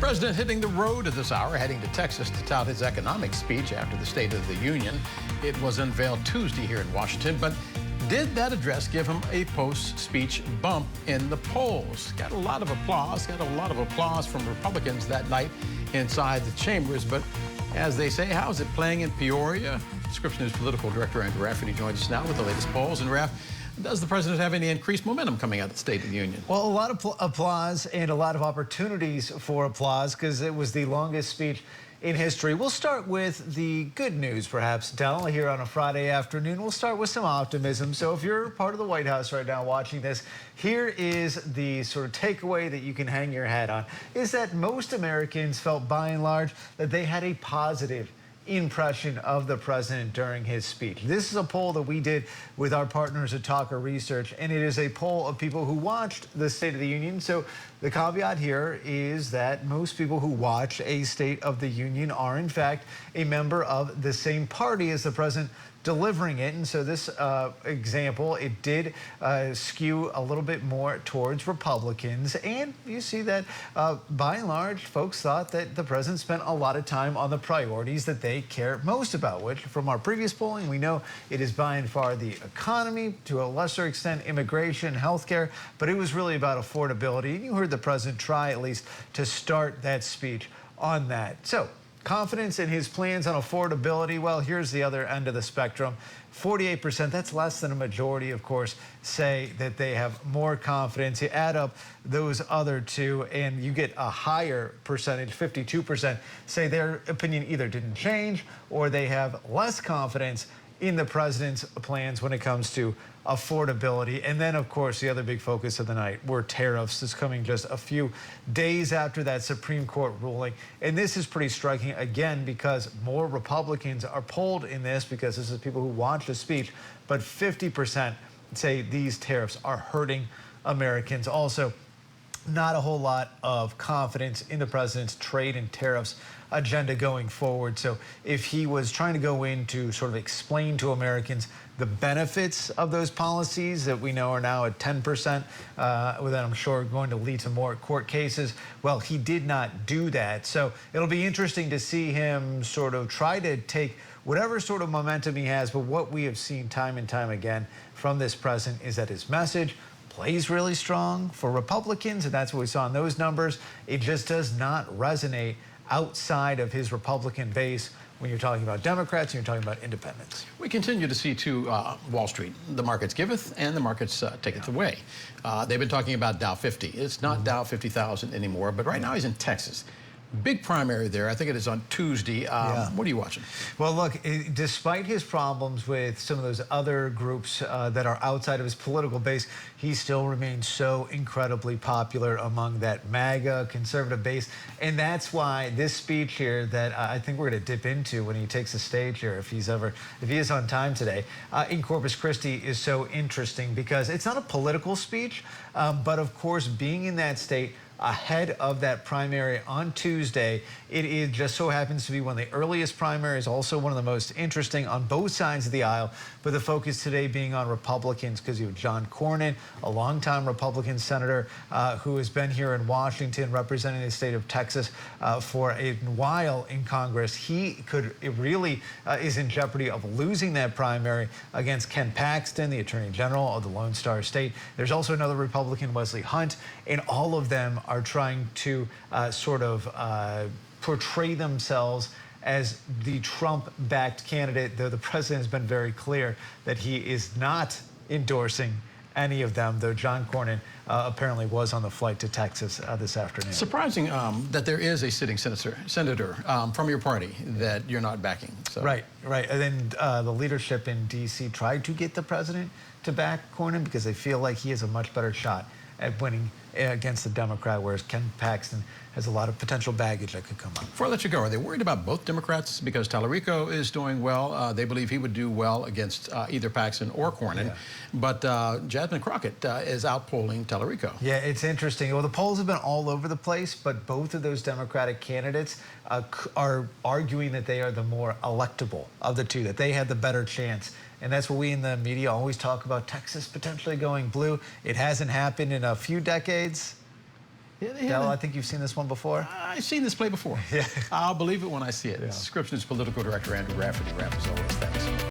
President hitting the road at this hour, heading to Texas to tout his economic speech after the State of the Union. It was unveiled Tuesday here in Washington, but did that address give him a post-speech bump in the polls? Got a lot of applause from Republicans that night inside the chambers, but as they say, how's it playing in Peoria? Scripps News political director Andrew Rafferty joins us now with the latest polls. And Raff, does the president have any increased momentum coming out of the State of the Union? Well, a lot of applause and a lot of opportunities for applause because it was the longest speech in history. We'll start with the good news, perhaps, Del, here on a Friday afternoon. We'll start with some optimism. So if you're part of the White House right now watching this, here is the sort of takeaway that you can hang your hat on, is that most Americans felt, by and large, that they had a positive impression of the president during his speech. This is a poll that we did with our partners at Talker Research, and it is a poll of people who watched the State of the Union. So the caveat here is that most people who watch a State of the Union are, in fact, a member of the same party as the president delivering it. And so this example, it did skew a little bit more towards Republicans. And you see that by and large, folks thought that the president spent a lot of time on the priorities that they care most about, which from our previous polling, we know it is by and far the economy, to a lesser extent, immigration, healthcare, but it was really about affordability. And you heard the president try at least to start that speech on that. So confidence in his plans on affordability, well, here's the other end of the spectrum. 48%, that's less than a majority, of course, say that they have more confidence. You add up those other two and you get a higher percentage, 52%, say their opinion either didn't change or they have less confidence in the president's plans when it comes to affordability. And then, of course, the other big focus of the night were tariffs. This coming just a few days after that Supreme Court ruling. And this is pretty striking, again, because more Republicans are polled in this, because this is people who watched the speech, but 50% say these tariffs are hurting Americans. Also, not a whole lot of confidence in the president's trade and tariffs agenda going forward. So if he was trying to go in to sort of explain to Americans the benefits of those policies that we know are now at 10%, that I'm sure going to lead to more court cases, well, he did not do that. So it'll be interesting to see him sort of try to take whatever sort of momentum he has. But what we have seen time and time again from this president is that his message plays really strong for Republicans, and that's what we saw in those numbers. It just does not resonate outside of his Republican base when you're talking about Democrats and you're talking about independents. We continue to see to Wall Street, the markets giveth and the markets taketh away. They've been talking about Dow 50. It's not Dow 50,000 anymore, but right now he's in Texas. Big primary there. I think it is on Tuesday. What are you watching? Well, look, despite his problems with some of those other groups that are outside of his political base, he still remains so incredibly popular among that MAGA conservative base. And that's why this speech here that I think we're going to dip into when he takes the stage here, if he is on time today, in Corpus Christi is so interesting, because it's not a political speech, but of course, being in that state ahead of that primary on Tuesday, it just so happens to be one of the earliest primaries, also one of the most interesting on both sides of the aisle, but the focus today being on Republicans, because you have John Cornyn, a longtime Republican senator who has been here in Washington representing the state of Texas for a while in Congress. He really is in jeopardy of losing that primary against Ken Paxton, the Attorney General of the Lone Star State. There's also another Republican, Wesley Hunt, and all of them are trying to sort of portray themselves as the Trump-backed candidate, though the president has been very clear that he is not endorsing any of them, though John Cornyn apparently was on the flight to Texas this afternoon. Surprising that there is a sitting senator from your party that you're not backing. So. Right. And then the leadership in D.C. tried to get the president to back Cornyn because they feel like he has a much better shot at winning against the Democrat, whereas Ken Paxton has a lot of potential baggage that could come up. Before I let you go, are they worried about both Democrats? Because Tallarico is doing well. They believe he would do well against either Paxton or Cornyn. Yeah. But Jasmine Crockett is outpolling Tallarico. Yeah, it's interesting. Well, the polls have been all over the place, but both of those Democratic candidates are arguing that they are the more electable of the two, that they had the better chance. And that's what we in the media always talk about, Texas potentially going blue. It hasn't happened in a few decades. Yeah, Del, I think you've seen this one before. I've seen this play before. Yeah. I'll believe it when I see it. Yeah. Scripps News political director Andrew Rafferty. Raff, as always, thanks.